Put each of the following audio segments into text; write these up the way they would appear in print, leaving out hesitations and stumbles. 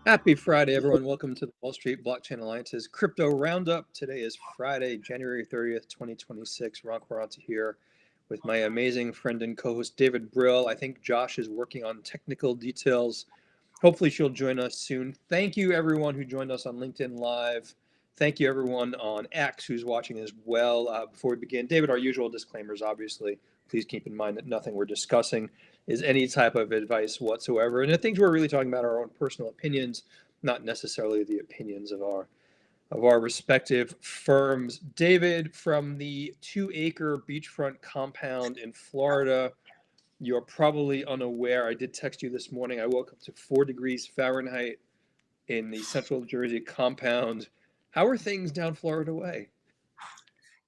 Happy Friday, everyone. Welcome to the Wall Street Blockchain Alliance's Crypto Roundup. Today is Friday, January 30th, 2026. Ron Quaranta here with my amazing friend and co-host David Brill. I think Josh is working on technical details. Hopefully she'll join us soon. Thank you, everyone who joined us on LinkedIn Live. Thank you, everyone on X who's watching as well. Before we begin, David, our usual disclaimers, obviously. Please keep in mind that nothing we're discussing is any type of advice whatsoever. And the things we're really talking about are our own personal opinions, not necessarily the opinions of our respective firms. David, from the 2-acre beachfront compound in Florida, you're probably unaware. I did text you this morning. I woke up to 4 degrees Fahrenheit in the Central Jersey compound. How are things down Florida way?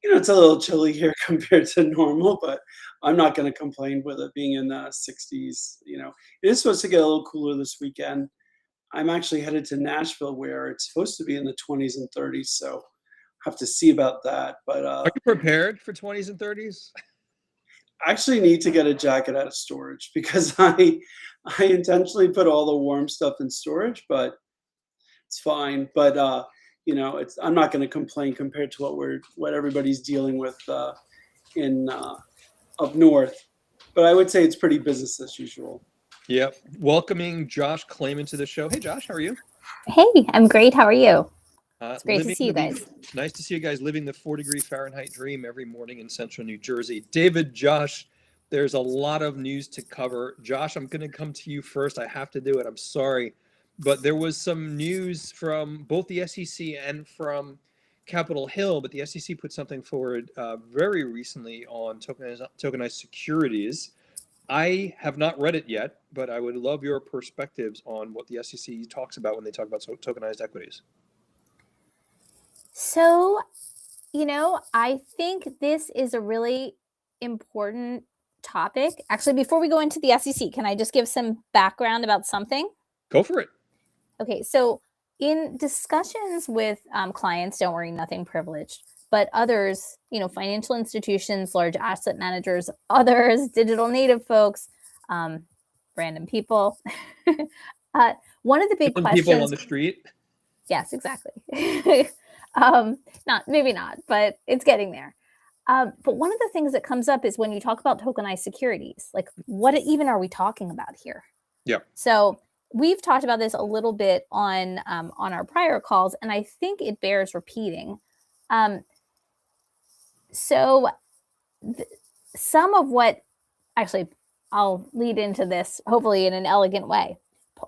It's a little chilly here compared to normal, but I'm not going to complain with it being in the 60s. It is supposed to get a little cooler this weekend. I'm actually headed to Nashville where it's supposed to be in the 20s and 30s, so have to see about that. But Are you prepared for 20s and 30s? I actually need to get a jacket out of storage because I intentionally put all the warm stuff in storage, but it's fine. But I'm not going to complain compared to what everybody's dealing with in up north. But I would say it's pretty business as usual. Yep. Welcoming Josh Clayman to the show. Hey, Josh, how are you? Hey, I'm great. How are you? It's great to see you guys. Nice to see you guys living the 4-degree Fahrenheit dream every morning in central New Jersey. David, Josh, there's a lot of news to cover. Josh, I'm going to come to you first. I have to do it. I'm sorry. But there was some news from both the SEC and from Capitol Hill, but the SEC put something forward very recently on tokenized securities. I have not read it yet, but I would love your perspectives on what the SEC talks about when they talk about tokenized equities. So, I think this is a really important topic. Actually, before we go into the SEC, can I just give some background about something? Go for it. Okay, so in discussions with clients, don't worry, nothing privileged, but others, financial institutions, large asset managers, others, digital native folks, random people. One of the big questions. People on the street. Yes, exactly. Maybe not, but it's getting there. But one of the things that comes up is when you talk about tokenized securities, like what even are we talking about here? Yeah. So we've talked about this a little bit on our prior calls, and I think it bears repeating. Some of what, actually, I'll lead into this hopefully in an elegant way.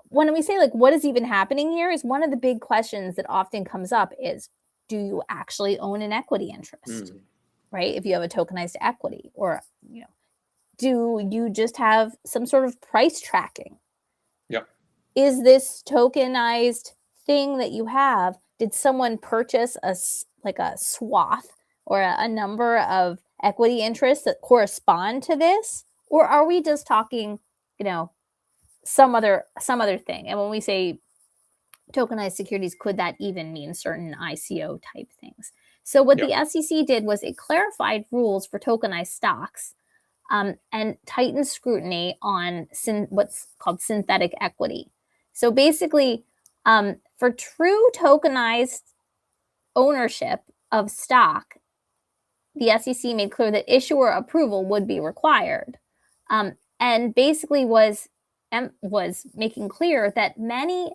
When we say like what is even happening here is one of the big questions that often comes up is, do you actually own an equity interest, right? If you have a tokenized equity, or do you just have some sort of price tracking? Yep. Is this tokenized thing that you have, did someone purchase a swath or a number of equity interests that correspond to this? Or are we just talking, some other thing? And when we say tokenized securities, could that even mean certain ICO type things? So what the SEC did was it clarified rules for tokenized stocks and tightened scrutiny on what's called synthetic equity. So basically, for true tokenized ownership of stock, the SEC made clear that issuer approval would be required, and basically was making clear that many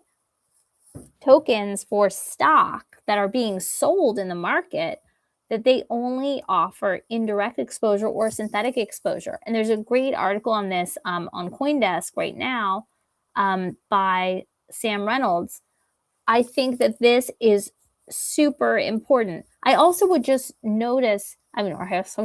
tokens for stock that are being sold in the market, that they only offer indirect exposure or synthetic exposure. And there's a great article on this on CoinDesk right now by Sam Reynolds. I think that this is super important. I also would just notice, I also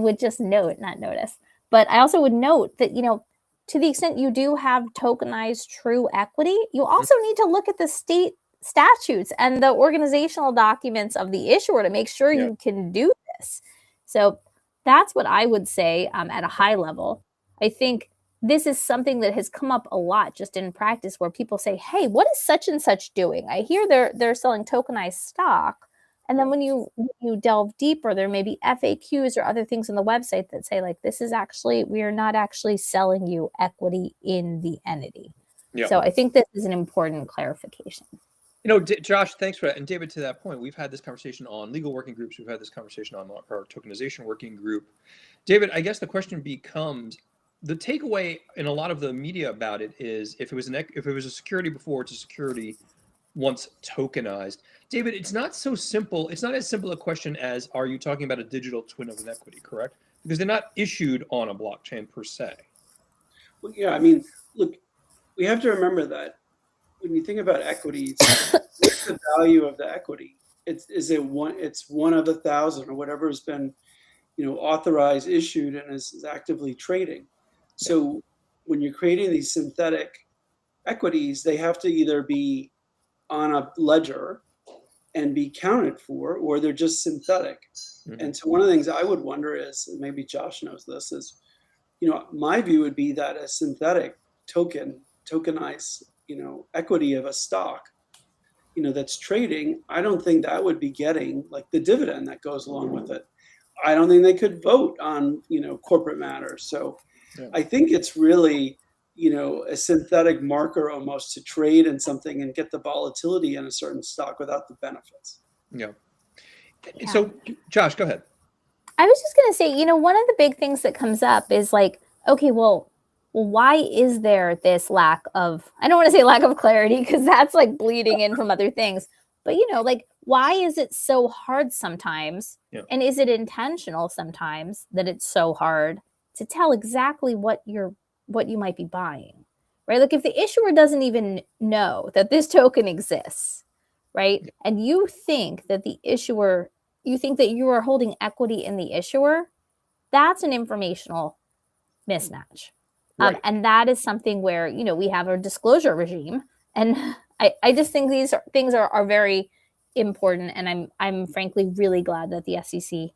would note that, to the extent you do have tokenized true equity, you also need to look at the state statutes and the organizational documents of the issuer to make sure you can do this. So that's what I would say at a high level. I think this is something that has come up a lot just in practice, where people say, hey, what is such and such doing? I hear they're selling tokenized stock, And then when you delve deeper, there may be FAQs or other things on the website that say like, this is actually, we are not actually selling you equity in the entity. Yeah. So I think this is an important clarification. You know, Josh, thanks for that. And David, to that point, we've had this conversation on legal working groups. We've had this conversation on our tokenization working group. David, I guess the question becomes, the takeaway in a lot of the media about it is if it was a security before, it's a security once tokenized. David, it's not so simple. It's not as simple a question as, are you talking about a digital twin of an equity, correct? Because they're not issued on a blockchain per se. Well, yeah, I mean, look, we have to remember that when you think about equities, what's the value of the equity? It's one of 1,000 or whatever has been, authorized, issued, and is actively trading. So when you're creating these synthetic equities, they have to either be on a ledger and be counted for, or they're just synthetic. Mhm. And so one of the things I would wonder is, and maybe Josh knows this, is, my view would be that a synthetic tokenized, equity of a stock, that's trading, I don't think that would be getting like the dividend that goes along with it. I don't think they could vote on, corporate matters. So Yeah. I think it's really, a synthetic marker almost to trade in something and get the volatility in a certain stock without the benefits. Yeah. Yeah. So, Josh, go ahead. I was just going to say, one of the big things that comes up is like, okay, well, why is there this lack of, I don't want to say lack of clarity because that's like bleeding in from other things, but like, why is it so hard sometimes? Yeah. And is it intentional sometimes that it's so hard to tell exactly what you might be buying, right? Like if the issuer doesn't even know that this token exists, right? Yeah. And you think that you are holding equity in the issuer, that's an informational mismatch. Right. And that is something where, we have a disclosure regime. And I just think these things are very important. And I'm frankly really glad that the SEC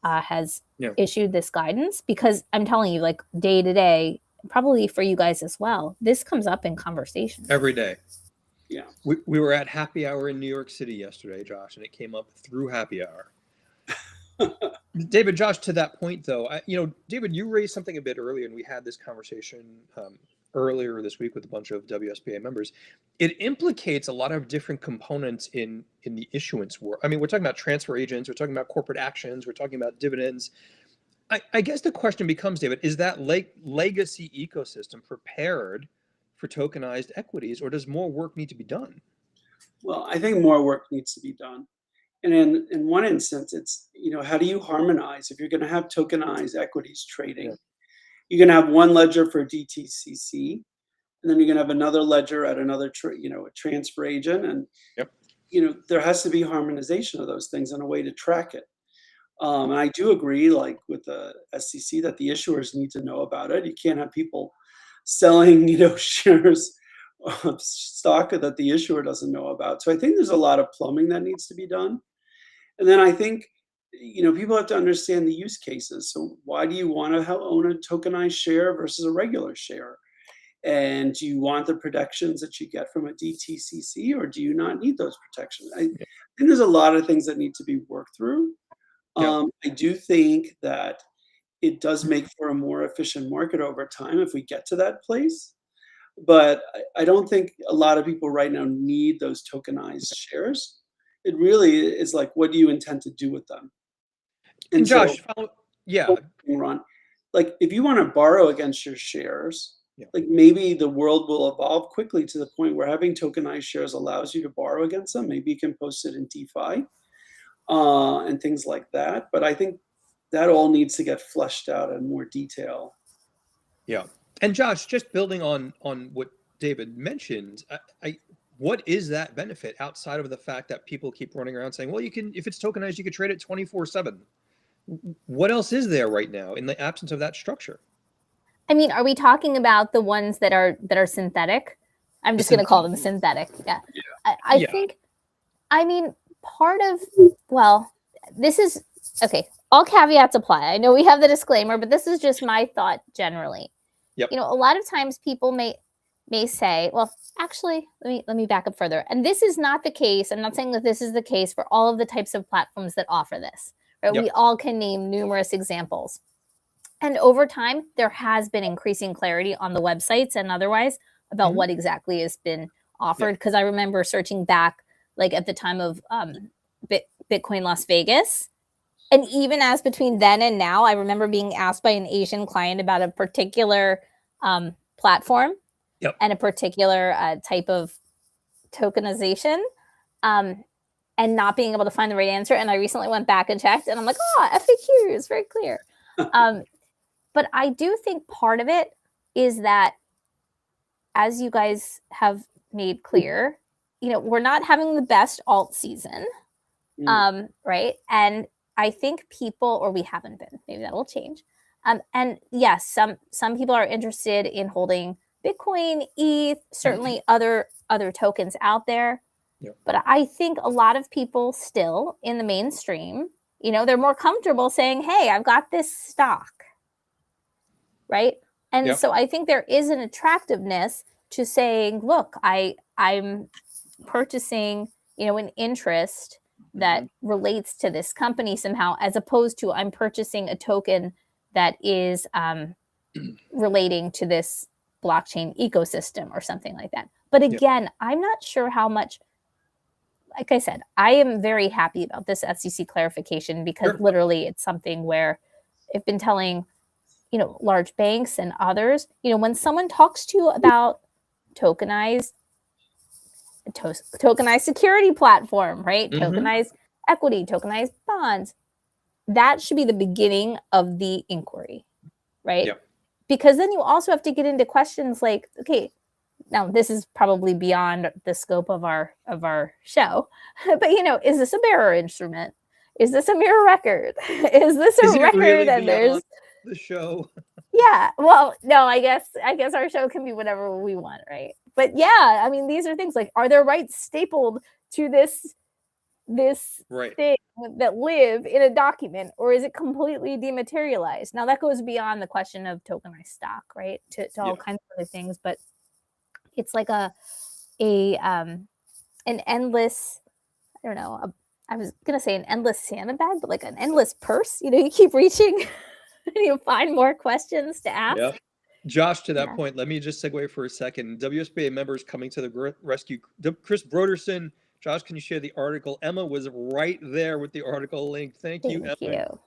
has issued this guidance, because I'm telling you, like day to day, probably for you guys as well, this comes up in conversation. Every day. Yeah. We were at happy hour in New York City yesterday, Josh, and it came up through happy hour. David, Josh, to that point, though, David, you raised something a bit earlier, and we had this conversation earlier this week with a bunch of WSBA members. It implicates a lot of different components in the issuance world. I mean, we're talking about transfer agents, we're talking about corporate actions, we're talking about dividends. I guess the question becomes, David, is that legacy ecosystem prepared for tokenized equities, or does more work need to be done? Well, I think more work needs to be done. And in one instance, it's, how do you harmonize if you're going to have tokenized equities trading? Yeah. You're going to have one ledger for DTCC, and then you're going to have another ledger at another, a transfer agent. And, there has to be harmonization of those things and a way to track it. And I do agree, like with the SEC, that the issuers need to know about it. You can't have people selling, shares of stock that the issuer doesn't know about. So I think there's a lot of plumbing that needs to be done. And then I think, people have to understand the use cases. So why do you want to own a tokenized share versus a regular share? And do you want the protections that you get from a DTCC, or do you not need those protections? I think there's a lot of things that need to be worked through. I do think that it does make for a more efficient market over time if we get to that place. But I don't think a lot of people right now need those tokenized shares. It really is like, what do you intend to do with them? And Josh, Ron, like if you want to borrow against your shares, like maybe the world will evolve quickly to the point where having tokenized shares allows you to borrow against them. Maybe you can post it in DeFi and things like that. But I think that all needs to get fleshed out in more detail. Yeah. And Josh, just building on what David mentioned, what is that benefit outside of the fact that people keep running around saying, well, you can, if it's tokenized, you could trade it 24/7. What else is there right now in the absence of that structure? I mean, are we talking about the ones that are synthetic? I'm just going to call them synthetic. Yeah. I think, I mean, part of, well, this is, okay, all caveats apply. I know we have the disclaimer, but this is just my thought generally. Yep. A lot of times people may, may say, well, actually, let me back up further. And this is not the case. I'm not saying that this is the case for all of the types of platforms that offer this. Right? Yep. We all can name numerous examples. And over time, there has been increasing clarity on the websites and otherwise about what exactly has been offered. Because I remember searching back, like at the time of Bitcoin Las Vegas. And even as between then and now, I remember being asked by an Asian client about a particular platform and a particular type of tokenization. And not being able to find the right answer. And I recently went back and checked, and I'm like, oh, FAQ is very clear. But I do think part of it is that, as you guys have made clear, we're not having the best alt season, right? And I think people, or we haven't been, maybe that will change. And yes, some people are interested in holding Bitcoin, ETH, certainly other tokens out there. But I think a lot of people still in the mainstream, they're more comfortable saying, hey, I've got this stock, right? And so I think there is an attractiveness to saying, look, I'm purchasing, an interest that relates to this company somehow, as opposed to I'm purchasing a token that is relating to this blockchain ecosystem or something like that. But again, I'm not sure how much. Like I said, I am very happy about this SEC clarification because literally it's something where I've been telling, large banks and others, when someone talks to you about tokenized security platform, right? Tokenized equity, tokenized bonds, that should be the beginning of the inquiry, right? Because then you also have to get into questions like, okay, now this is probably beyond the scope of our show, but is this a bearer instrument? Is this a mirror record? Is this a record? Really and there's the show. Yeah. Well, no, I guess our show can be whatever we want, right? But yeah, I mean, these are things like, are there rights stapled to this thing that live in a document, or is it completely dematerialized? Now that goes beyond the question of tokenized stock, right? To all kinds of other things, but it's like an endless, I don't know, I was gonna say an endless sandbag, but like an endless purse. You keep reaching and you find more questions to ask. Yeah. Josh, to that point, let me just segue for a second. WSBA members coming to the rescue. Chris Broderson, Josh, can you share the article? Emma was right there with the article link. Thank you, Emma,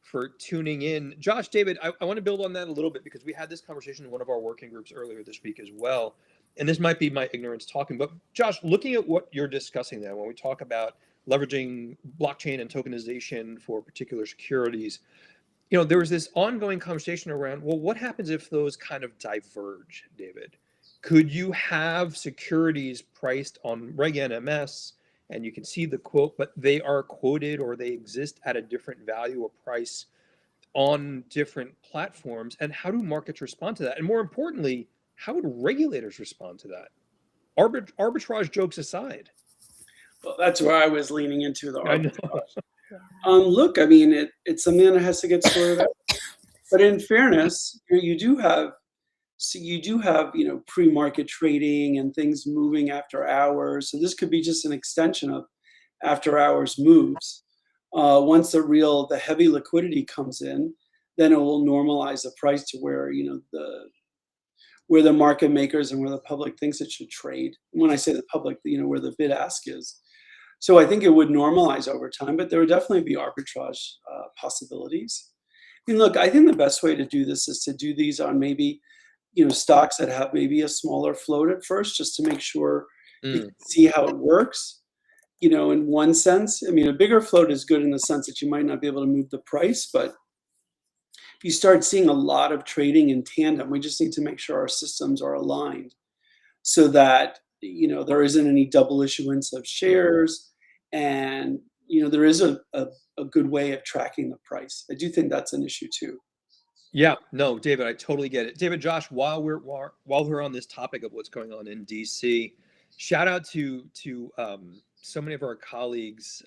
for tuning in. Josh, David, I want to build on that a little bit because we had this conversation in one of our working groups earlier this week as well. And this might be my ignorance talking, but Josh, looking at what you're discussing there, when we talk about leveraging blockchain and tokenization for particular securities, there was this ongoing conversation around, well, what happens if those kind of diverge, David? Could you have securities priced on Reg NMS and you can see the quote, but they are quoted or they exist at a different value or price on different platforms? And how do markets respond to that? And more importantly, how would regulators respond to that? Arbitrage jokes aside. Well, that's where I was leaning into the arbitrage. Look, I mean, it's something that has to get sorted out. But in fairness, you do have pre-market trading and things moving after hours. So this could be just an extension of after hours moves. Once the heavy liquidity comes in, then it will normalize the price to where where the market makers and where the public thinks it should trade. When I say the public, where the bid ask is. So I think it would normalize over time, but there would definitely be arbitrage possibilities. I mean, look, I think the best way to do this is to do these on maybe, stocks that have maybe a smaller float at first, just to make sure you can see how it works. In one sense, I mean, a bigger float is good in the sense that you might not be able to move the price, but if you start seeing a lot of trading in tandem, we just need to make sure our systems are aligned so that, there isn't any double issuance of shares. And, there is a good way of tracking the price. I do think that's an issue too. Yeah, no, David, I totally get it. David, Josh, while we're on this topic of what's going on in DC, shout out to so many of our colleagues,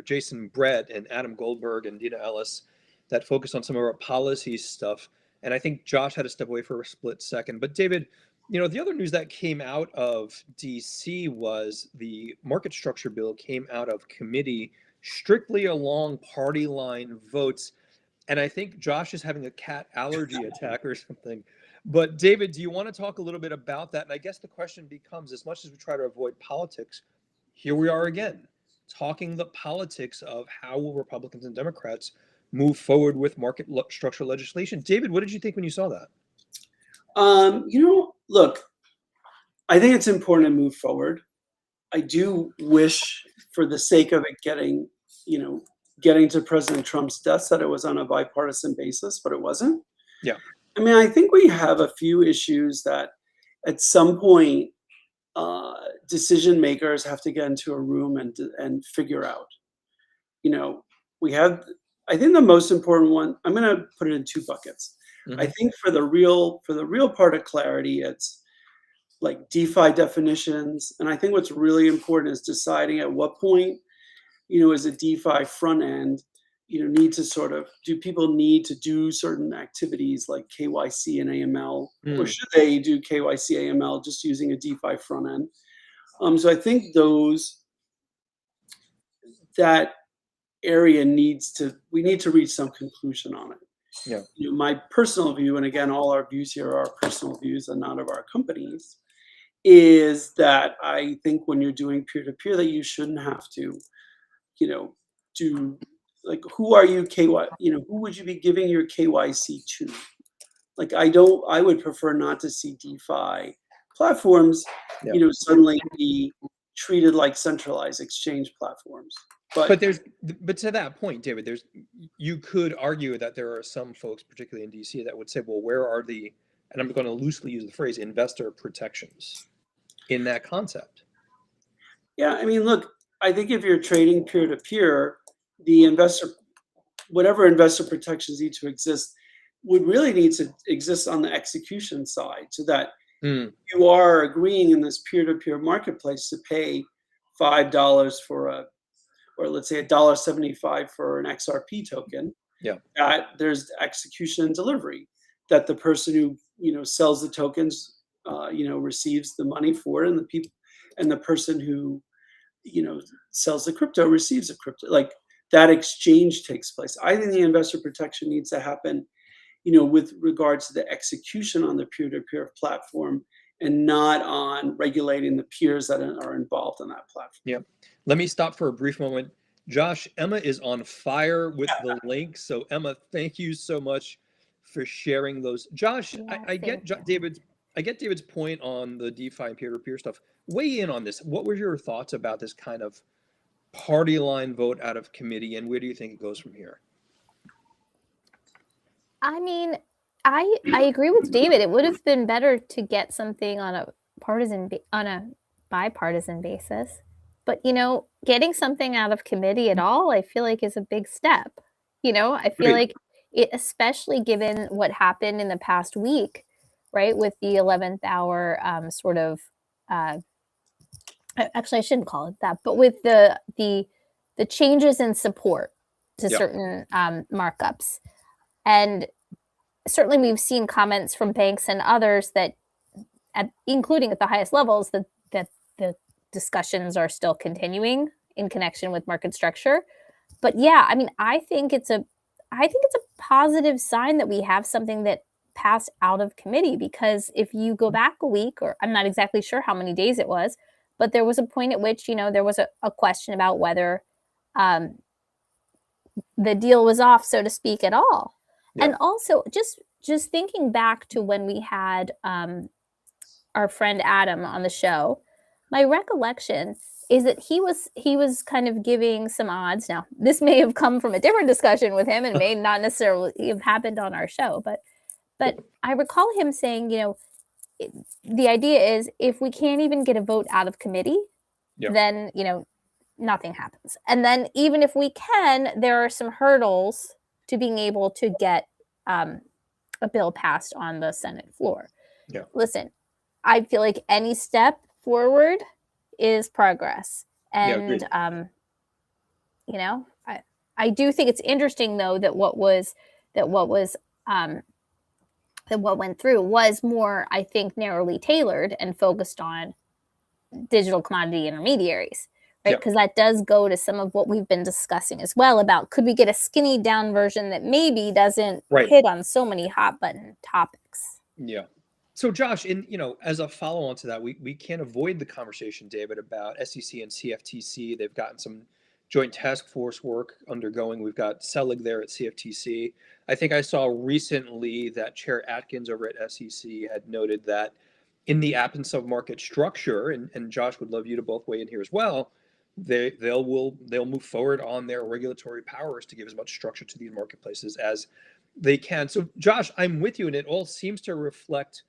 Jason Brett and Adam Goldberg and Dina Ellis, that focus on some of our policy stuff. And I think Josh had to step away for a split second. But David, The other news that came out of DC was the market structure bill came out of committee strictly along party line votes. And I think Josh is having a cat allergy attack or something. But David, do you want to talk a little bit about that? And I guess the question becomes, as much as we try to avoid politics, here we are again, talking the politics of how will Republicans and Democrats move forward with market structure legislation. David, what did you think when you saw that? Look, I think it's important to move forward. I do wish, for the sake of it getting to President Trump's desk, that it was on a bipartisan basis, but it wasn't. Yeah. I mean, I think we have a few issues that at some point decision makers have to get into a room and figure out. I think the most important one, I'm going to put it in two buckets. Mm-hmm. I think for the real part of clarity, it's like DeFi definitions. And I think what's really important is deciding at what point, as a DeFi front end, do people need to do certain activities like KYC and AML, or should they do KYC AML just using a DeFi front end? So I think that area we need to reach some conclusion on it. Yeah. My personal view, and again, all our views here are personal views and not of our companies, is that I think when you're doing peer-to-peer that you shouldn't have to, do, like, who are you who would you be giving your KYC to? Like, I would prefer not to see DeFi platforms, suddenly be treated like centralized exchange platforms. But to that point, David, you could argue that there are some folks, particularly in DC, that would say, well, where are and I'm going to loosely use the phrase, investor protections in that concept? Yeah, I mean, look, I think if you're trading peer-to-peer, whatever investor protections need to exist would really need to exist on the execution side, so that you are agreeing in this peer-to-peer marketplace to pay $5 or let's say $1.75 for an XRP token. Yeah. That there's execution and delivery, that the person who sells the tokens receives the money for it, and the person who sells the crypto receives the crypto. Like, that exchange takes place. I think the investor protection needs to happen, with regards to the execution on the peer-to-peer platform, and not on regulating the peers that are involved in that platform. Yeah. Let me stop for a brief moment. Josh, Emma is on fire with the link. So Emma, thank you so much for sharing those. Josh, Yeah, I get David's point on the DeFi and peer-to-peer stuff. Weigh in on this. What were your thoughts about this kind of party line vote out of committee, and where do you think it goes from here? I mean, I agree with David. It would have been better to get something on a bipartisan basis. But, getting something out of committee at all, I feel like is a big step. I feel like it, especially given what happened in the past week, right, with the 11th hour actually, I shouldn't call it that, but with the changes in support to certain markups. And certainly we've seen comments from banks and others that, including at the highest levels, that the discussions are still continuing in connection with market structure. But yeah, I mean, I think it's a positive sign that we have something that passed out of committee, because if you go back a week, or I'm not exactly sure how many days it was, but there was a point at which, there was a question about whether the deal was off, so to speak, at all. Yeah. And also just thinking back to when we had our friend Adam on the show, my recollection is that he was kind of giving some odds. Now, this may have come from a different discussion with him and may not necessarily have happened on our show, but I recall him saying, the idea is, if we can't even get a vote out of committee, then, nothing happens. And then even if we can, there are some hurdles to being able to get a bill passed on the Senate floor. Yeah. Listen, I feel like any step forward is progress. And, I do think it's interesting, though, that what was that what went through was more, I think, narrowly tailored and focused on digital commodity intermediaries, right? Yep. Because that does go to some of what we've been discussing as well about could we get a skinny down version that maybe doesn't Right. hit on so many hot button topics. Yeah. So Josh, as a follow-on to that, we can't avoid the conversation, David, about SEC and CFTC. They've gotten some joint task force work undergoing. We've got Selig there at CFTC. I think I saw recently that Chair Atkins over at SEC had noted that in the absence of market structure, and Josh would love you to both weigh in here as well, they'll move forward on their regulatory powers to give as much structure to these marketplaces as they can. So Josh, I'm with you, and it all seems to reflect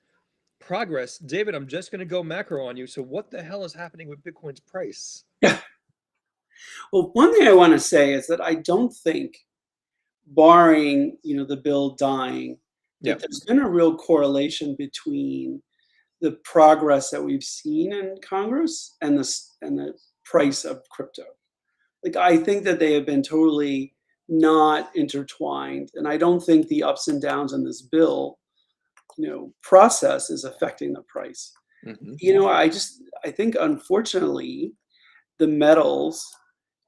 progress. David, I'm just going to go macro on you. So what the hell is happening with Bitcoin's price? Yeah. Well, one thing I want to say is that I don't think, barring the bill dying, that there's been a real correlation between the progress that we've seen in Congress and the price of crypto. Like, I think that they have been totally not intertwined, and I don't think the ups and downs in this bill, process is affecting the price. I think unfortunately, the metals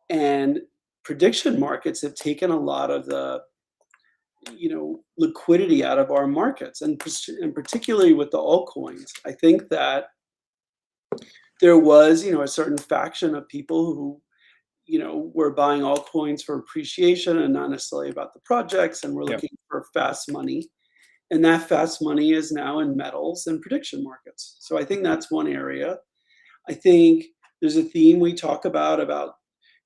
and prediction markets have taken a lot of the liquidity out of our markets, and particularly with the altcoins. I think that there was a certain faction of people who were buying altcoins for appreciation and not necessarily about the projects, and we're looking for fast money, and that fast money is now in metals and prediction markets. So I think that's one area. I think there's a theme we talk about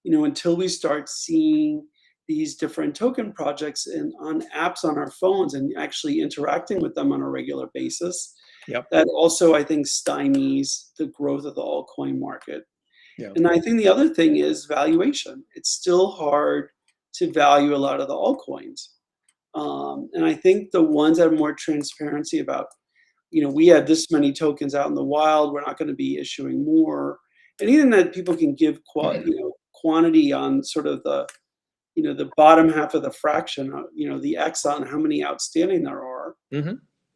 until we start seeing these different token projects on apps on our phones and actually interacting with them on a regular basis. That also, I think, stymies the growth of the altcoin market. And I think the other thing is valuation. It's still hard to value a lot of the altcoins. And I think the ones that have more transparency about, we have this many tokens out in the wild, we're not going to be issuing more. And even that people can give quantity on sort of the bottom half of the fraction, the X on how many outstanding there are.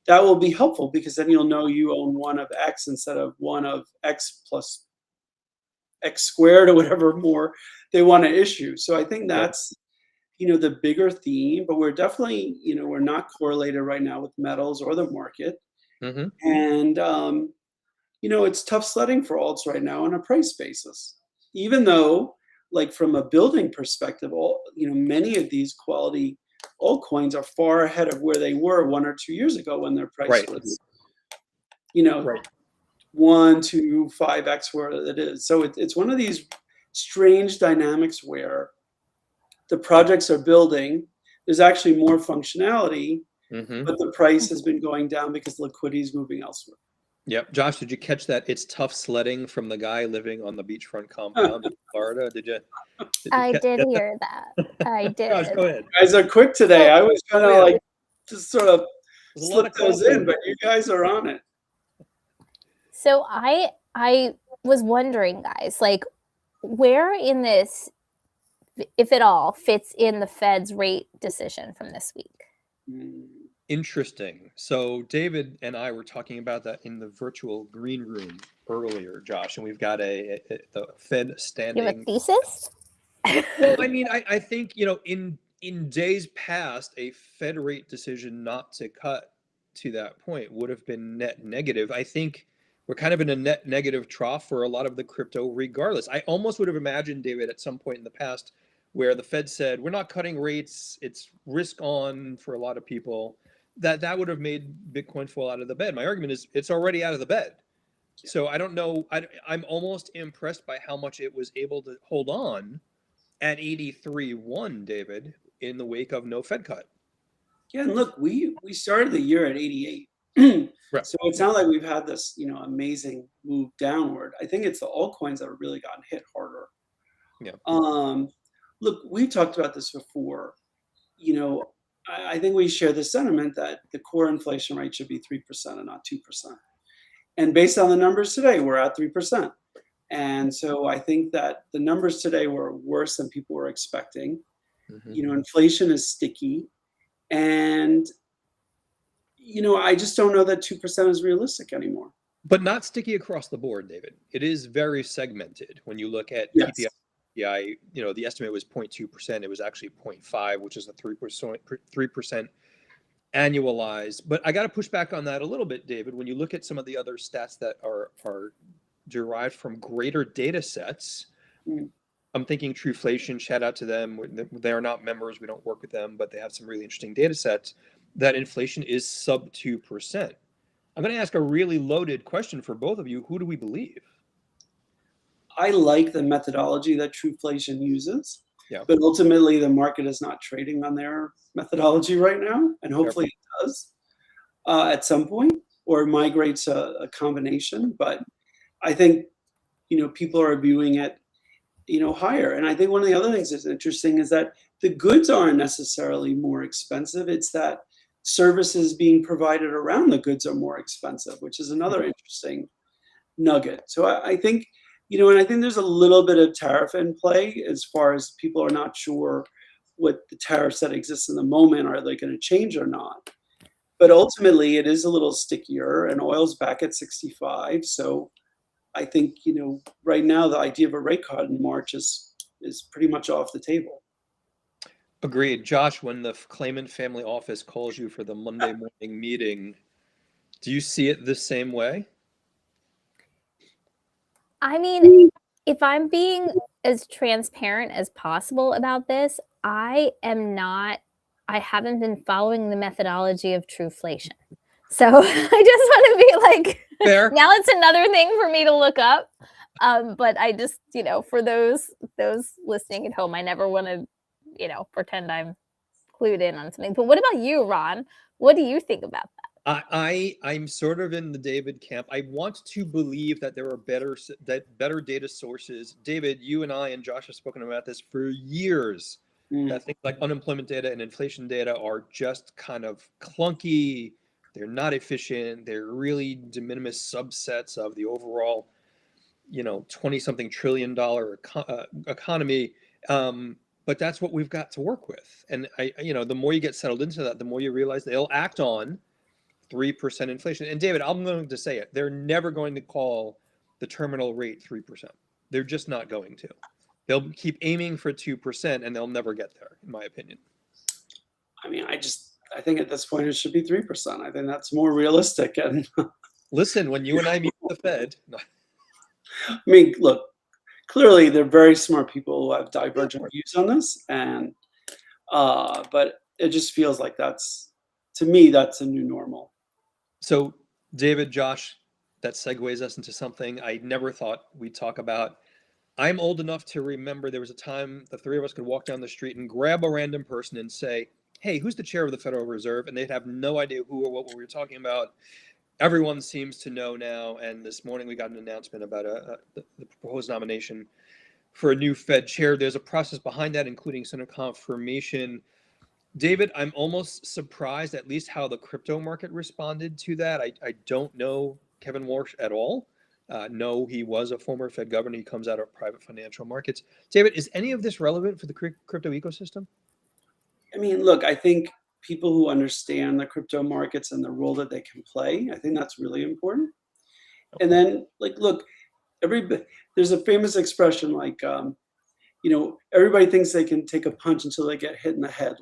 That will be helpful, because then you'll know you own one of X instead of one of X plus X squared or whatever more they want to issue. So I think that's, the bigger theme, but we're definitely, we're not correlated right now with metals or the market. And, it's tough sledding for alts right now on a price basis, even though, like, from a building perspective, many of these quality altcoins are far ahead of where they were 1 or 2 years ago when their price was, 1 to 5x where it is. So it's one of these strange dynamics where the projects are building, there's actually more functionality, but the price has been going down because liquidity is moving elsewhere. Yep. Josh, did you catch that? It's tough sledding from the guy living on the beachfront compound in Florida. Did you I did hear that. I did. Josh, go ahead. You guys are quick today. I was trying to like just sort of There's a lot slip of those in, but you guys are on it. So I was wondering, guys, like, where in this, if at all, fits in the Fed's rate decision from this week? Interesting. So David and I were talking about that in the virtual green room earlier, Josh, and we've got the Fed standing. You have a thesis? Well, I mean, I think, in days past, a Fed rate decision not to cut to that point would have been net negative. I think we're kind of in a net negative trough for a lot of the crypto regardless. I almost would have imagined, David, at some point in the past where the Fed said, we're not cutting rates, it's risk on for a lot of people, that would have made Bitcoin fall out of the bed. My argument is it's already out of the bed. So I don't know. I'm almost impressed by how much it was able to hold on at 83.1, David, in the wake of no Fed cut. Yeah, and look, we started the year at 88. Right. So it's not like we've had this, amazing move downward. I think it's the altcoins that have really gotten hit harder. Yeah. Look, we talked about this before. I think we share the sentiment that the core inflation rate should be 3% and not 2%. And based on the numbers today, we're at 3%. And so I think that the numbers today were worse than people were expecting. Inflation is sticky. And, I just don't know that 2% is realistic anymore. But not sticky across the board, David. It is very segmented. When you look at Yes. PPI, the estimate was 0.2%. It was actually 0.5, which is a 3% annualized. But I got to push back on that a little bit, David. When you look at some of the other stats that are derived from greater data sets, I'm thinking Trueflation, shout out to them. They are not members. We don't work with them, but they have some really interesting data sets that inflation is sub 2%. I'm going to ask a really loaded question for both of you. Who do we believe? I like the methodology that Trueflation uses, Yeah. but ultimately the market is not trading on their methodology right now, and hopefully it does at some point, or migrates a combination. But I think people are viewing it higher, and I think one of the other things that's interesting is that the goods aren't necessarily more expensive. It's that services being provided around the goods are more expensive, which is another interesting nugget. So I think, and I think there's a little bit of tariff in play as far as people are not sure what the tariffs that exist in the moment, are they going to change or not? But ultimately, it is a little stickier, and oil's back at 65. So I think, right now the idea of a rate cut in March is pretty much off the table. Agreed. Josh, when the claimant family office calls you for the Monday morning meeting, do you see it the same way? I mean, if I'm being as transparent as possible about this, I haven't been following the methodology of Trueflation. So I just want to be like, fair. Now it's another thing for me to look up. But I just, for those listening at home, I never want to, pretend I'm clued in on something. But what about you, Ron? What do you think about that? I'm sort of in the David camp. I want to believe that there are better data sources. David, you and I and Josh have spoken about this for years. That things like unemployment data and inflation data are just kind of clunky. They're not efficient. They're really de minimis subsets of the overall, 20-something $20 trillion economy. But that's what we've got to work with. And the more you get settled into that, the more you realize they'll act on 3% inflation. And David, I'm going to say it. They're never going to call the terminal rate 3%. They're just not going to. They'll keep aiming for 2% and they'll never get there, in my opinion. I mean, I think at this point it should be 3%. I think that's more realistic. And listen, when you and I meet with the Fed. I mean, look, clearly they're very smart people who have divergent views on this, and but it just feels like to me, that's a new normal. So, David, Josh, that segues us into something I never thought we'd talk about. I'm old enough to remember there was a time the three of us could walk down the street and grab a random person and say, hey, who's the chair of the Federal Reserve? And they'd have no idea who or what we were talking about. Everyone seems to know now. And this morning we got an announcement about the proposed nomination for a new Fed chair. There's a process behind that, including Senate confirmation. David, I'm almost surprised at least how the crypto market responded to that. I don't know Kevin Warsh at all. No, he was a former Fed governor. He comes out of private financial markets. David, is any of this relevant for the crypto ecosystem? I mean, look, I think people who understand the crypto markets and the role that they can play, I think that's really important. Okay. And then, look, there's a famous expression like, everybody thinks they can take a punch until they get hit in the head.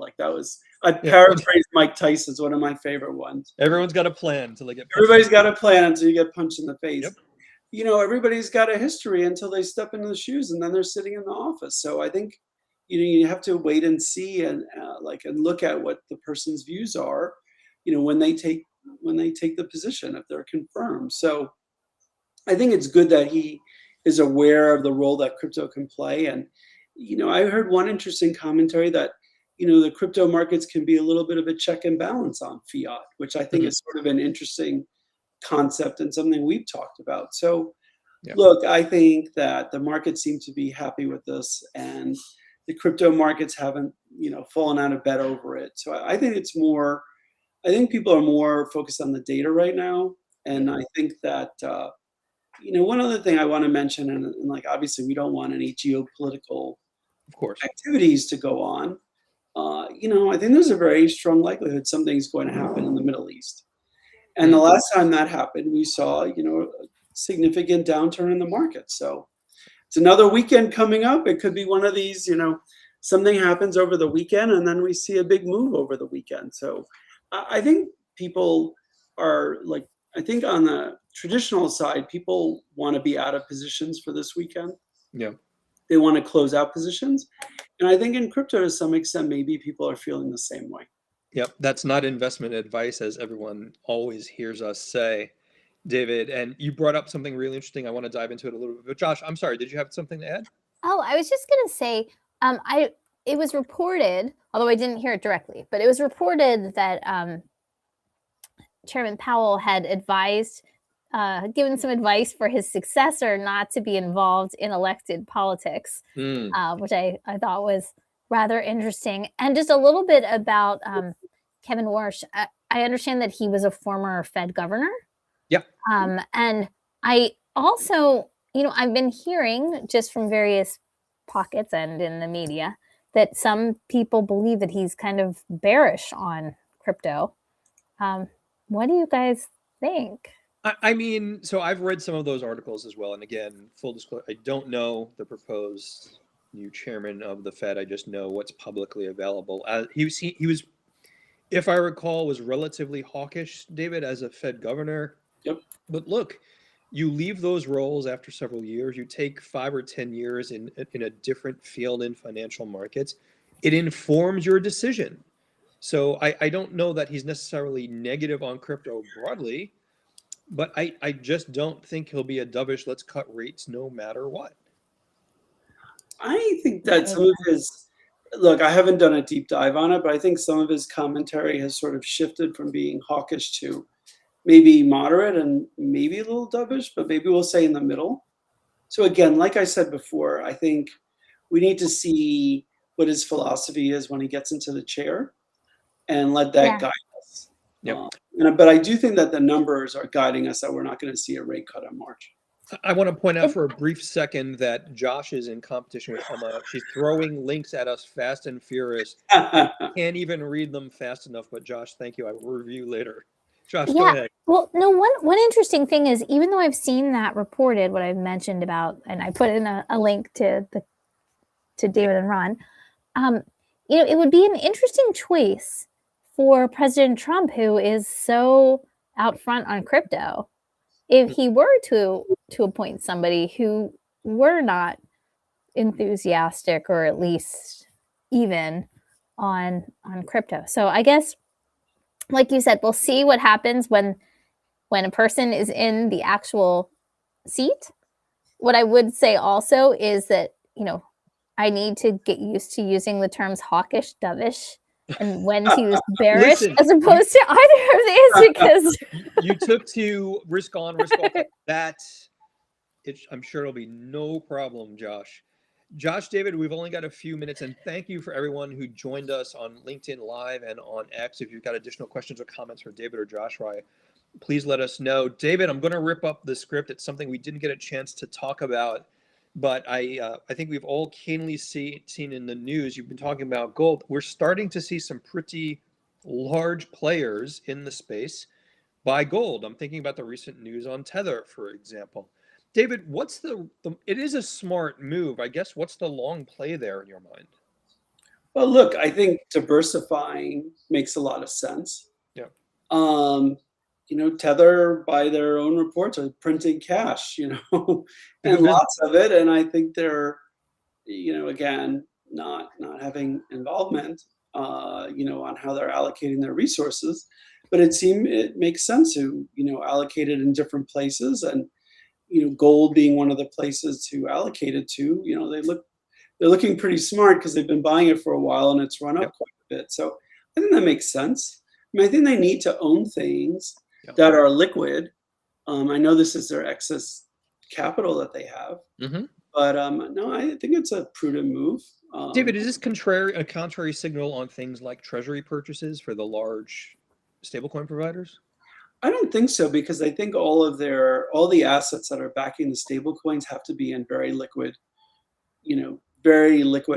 I paraphrased Mike Tyson's, one of my favorite ones. Everyone's got a plan until they get punched. Everybody's got a plan until you get punched in the face. Yep. Everybody's got a history until they step into the shoes, and then they're sitting in the office. So I think, you have to wait and see and look at what the person's views are, when they take the position, if they're confirmed. So I think it's good that he is aware of the role that crypto can play. And, I heard one interesting commentary that, the crypto markets can be a little bit of a check and balance on fiat, which I think is sort of an interesting concept and something we've talked about. So, Look, I think that the markets seem to be happy with this, and the crypto markets haven't, fallen out of bed over it. So I think people are more focused on the data right now. And I think that, one other thing I want to mention, and obviously we don't want any geopolitical activities to go on. I think there's a very strong likelihood something's going to happen in the Middle East. And the last time that happened, we saw, a significant downturn in the market. So it's another weekend coming up. It could be one of these, something happens over the weekend and then we see a big move over the weekend. So I think people are like, I think on the traditional side, people want to be out of positions for this weekend. Yeah. They want to close out positions. And I think in crypto, to some extent, maybe people are feeling the same way. Yep. That's not investment advice, as everyone always hears us say, David. And you brought up something really interesting. I want to dive into it a little bit. But Josh, I'm sorry, did you have something to add? Oh, I was just gonna say, it was reported, although I didn't hear it directly, but it was reported that Chairman Powell had advised, given some advice for his successor not to be involved in elected politics, which I thought was rather interesting. And just a little bit about Kevin Warsh. I understand that he was a former Fed governor. Yeah. And I also, I've been hearing just from various pockets and in the media that some people believe that he's kind of bearish on crypto. What do you guys think? I mean, so I've read some of those articles as well. And again, full disclosure, I don't know the proposed new chairman of the Fed. I just know what's publicly available. He was, if I recall, was relatively hawkish, David, as a Fed governor. Yep. But look, you leave those roles after several years. You take 5 or 10 years in a different field in financial markets. It informs your decision. So I don't know that he's necessarily negative on crypto broadly, but I just don't think he'll be a dovish, let's cut rates no matter what. I think that some of his, look, I haven't done a deep dive on it, but I think some of his commentary has sort of shifted from being hawkish to maybe moderate and maybe a little dovish, but maybe we'll say in the middle. So again, like I said before, I think we need to see what his philosophy is when he gets into the chair and let that guide us. Yep. But I do think that the numbers are guiding us that we're not going to see a rate cut in March. I want to point out for a brief second that Josh is in competition with Emma. She's throwing links at us fast and furious. I can't even read them fast enough, but Josh, thank you. I will review later. Josh, go ahead. Well, no, one interesting thing is, even though I've seen that reported, what I've mentioned about, and I put in a link to David and Ron, it would be an interesting choice for President Trump, who is so out front on crypto, if he were to appoint somebody who were not enthusiastic or at least even on crypto. So I guess, like you said, we'll see what happens when a person is in the actual seat. What I would say also is that, I need to get used to using the terms hawkish, dovish, and when to use bearish as opposed to either of these, because you took to risk on, risk off. I'm sure it'll be no problem, Josh. Josh, David, we've only got a few minutes, and thank you for everyone who joined us on LinkedIn Live and on X. If you've got additional questions or comments for David or Josh, please let us know. David, I'm going to rip up the script. It's something we didn't get a chance to talk about, but I think we've all keenly seen in the news. You've been talking about gold. We're starting to see some pretty large players in the space buy gold. I'm thinking about the recent news on Tether, for example. David, what's it is a smart move, I guess. What's the long play there in your mind? Well, look, I think diversifying makes a lot of sense. Yeah. Tether, by their own reports, are printing cash, and lots of it. And I think they're, again, not having involvement, on how they're allocating their resources. But it makes sense to, allocate it in different places, and gold being one of the places to allocate it to. They're looking pretty smart because they've been buying it for a while and it's run up quite a bit. So I think that makes sense. I think they need to own things that are liquid. I know this is their excess capital that they have, but no, I think it's a prudent move. David, is this a contrary signal on things like treasury purchases for the large stablecoin providers? I don't think so, because I think all the assets that are backing the stable coins have to be in very liquid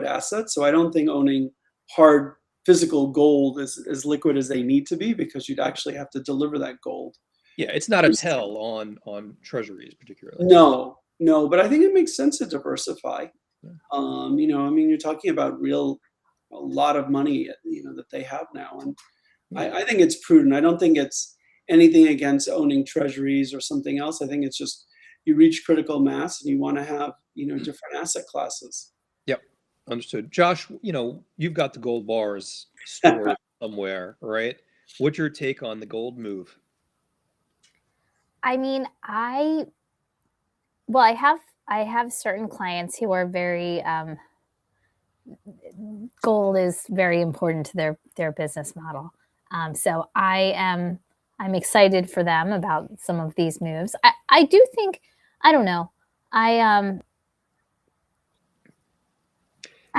assets. So I don't think owning hard physical gold is as liquid as they need to be, because you'd actually have to deliver that gold Yeah, it's not a tell on treasuries particularly. No, but I think it makes sense to diversify. Yeah. I mean, you're talking about a lot of money, that they have now, and I think it's prudent. I don't think it's anything against owning treasuries or something else. I think it's just you reach critical mass and you want to have, different asset classes. Yep, understood. Josh, you've got the gold bars stored somewhere, right? What's your take on the gold move? I mean, I have certain clients who are very gold is very important to their business model. So I'm excited for them about some of these moves. I do think, I don't know. I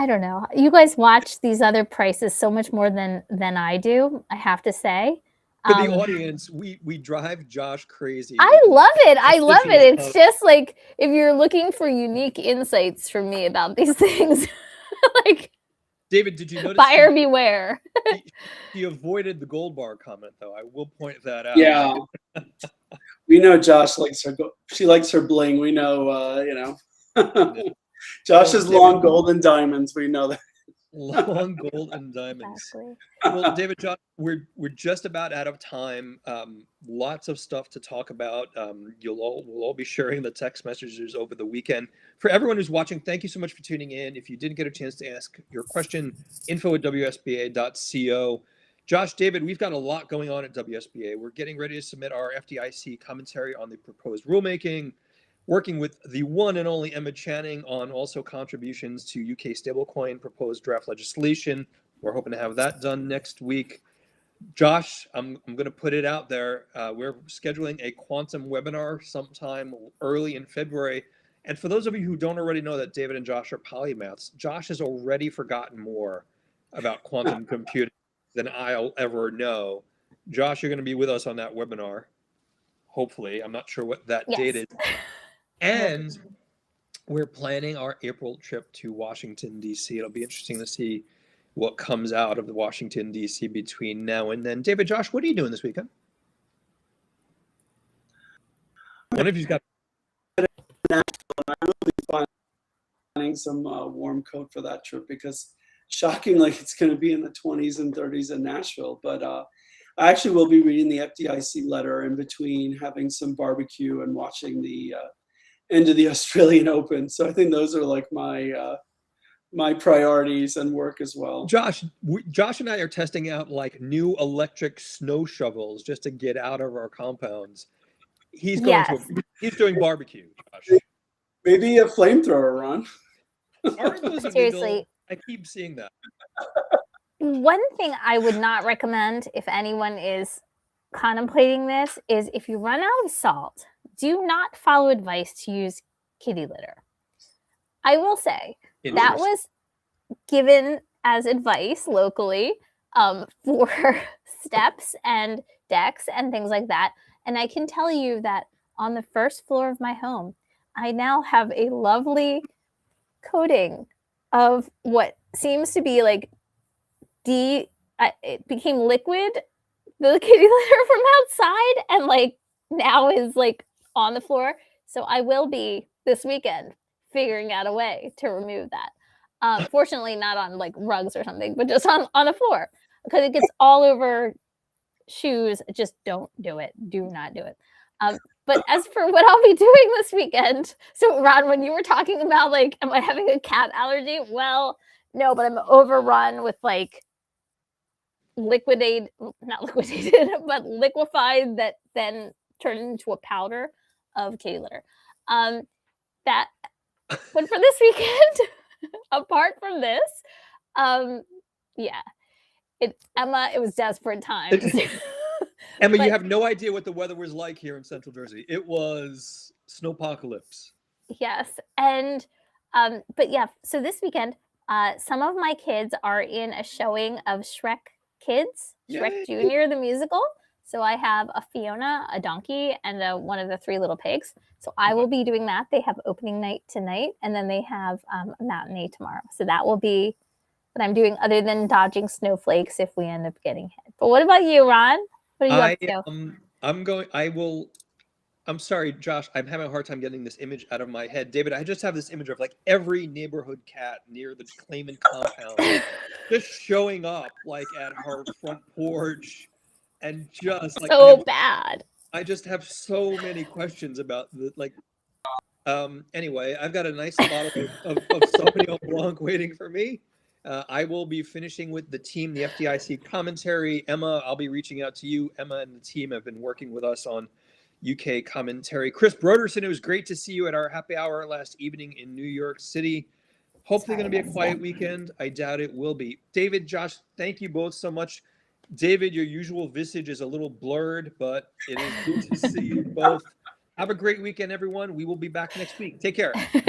don't know. You guys watch these other prices so much more than I do, I have to say. For the audience, we drive Josh crazy. I love it. I love it. It's just like if you're looking for unique insights from me about these things, like David, did you notice? Buyer beware. He avoided the gold bar comment, though. I will point that out. Yeah, we know Josh likes her. She likes her bling. We know. Josh is long gold and diamonds. We know that. Long gold and diamonds. Exactly. Well, David, Josh, we're just about out of time. Lots of stuff to talk about. We'll all be sharing the text messages over the weekend. For everyone who's watching, thank you so much for tuning in. If you didn't get a chance to ask your question, info@wsba.co. Josh, David, we've got a lot going on at WSBA. We're getting ready to submit our FDIC commentary on the proposed rulemaking, working with the one and only Emma Channing on also contributions to UK stablecoin proposed draft legislation. We're hoping to have that done next week. Josh, I'm going to put it out there. We're scheduling a quantum webinar sometime early in February. And for those of you who don't already know that David and Josh are polymaths, Josh has already forgotten more about quantum computing than I'll ever know. Josh, you're going to be with us on that webinar. Hopefully. I'm not sure what that date is. And we're planning our April trip to Washington, D.C. It'll be interesting to see what comes out of the Washington, D.C. between now and then. David, Josh, what are you doing this weekend? One of you's got. I will be finding some warm coat for that trip because shockingly it's going to be in the 20s and 30s in Nashville. But I actually will be reading the FDIC letter in between having some barbecue and watching the end of the Australian Open. So I think those are like my priorities and work as well. Josh and I are testing out like new electric snow shovels just to get out of our compounds. He's he's doing barbecue, Josh. Maybe a flamethrower, Ron. Seriously, I keep seeing that. One thing I would not recommend if anyone is contemplating this is if you run out of salt, do not follow advice to use kitty litter. I will say that was given as advice locally for steps and decks and things like that. And I can tell you that on the first floor of my home, I now have a lovely coating of what seems to be like it became liquid, the kitty litter from outside, and like now is like on the floor. So I will be this weekend figuring out a way to remove that. Fortunately, not on like rugs or something, but just on the floor because it gets all over shoes. Just don't do it. Do not do it. But as for what I'll be doing this weekend, so Ron, when you were talking about like, am I having a cat allergy? Well, no, but I'm overrun with like liquified that then turned into a powder of kitty litter. But for this weekend, apart from this, Emma, it was desperate times. Emma, you have no idea what the weather was like here in Central Jersey. It was snowpocalypse. Yes, and but yeah, so this weekend, some of my kids are in a showing of Shrek Kids, Shrek Junior, the musical. So I have a Fiona, a donkey, and one of the three little pigs. So I will be doing that. They have opening night tonight, and then they have a matinee tomorrow. So that will be what I'm doing other than dodging snowflakes if we end up getting hit. But what about you, Ron? What are you up to? I'm sorry, Josh. I'm having a hard time getting this image out of my head. David, I just have this image of like every neighborhood cat near the Clayman compound just showing up like at her front porch and just like So bad. I just have so many questions about the like. Anyway, I've got a nice bottle of Sauvignon Blanc waiting for me. I will be finishing with the team, the FDIC commentary. Emma, I'll be reaching out to you. Emma and the team have been working with us on UK commentary. Chris Broderson, it was great to see you at our happy hour last evening in New York City. Hopefully going to be a quiet weekend. I doubt it will be. David, Josh, thank you both so much. David, your usual visage is a little blurred, but it is good to see you both. Have a great weekend, everyone. We will be back next week. Take care.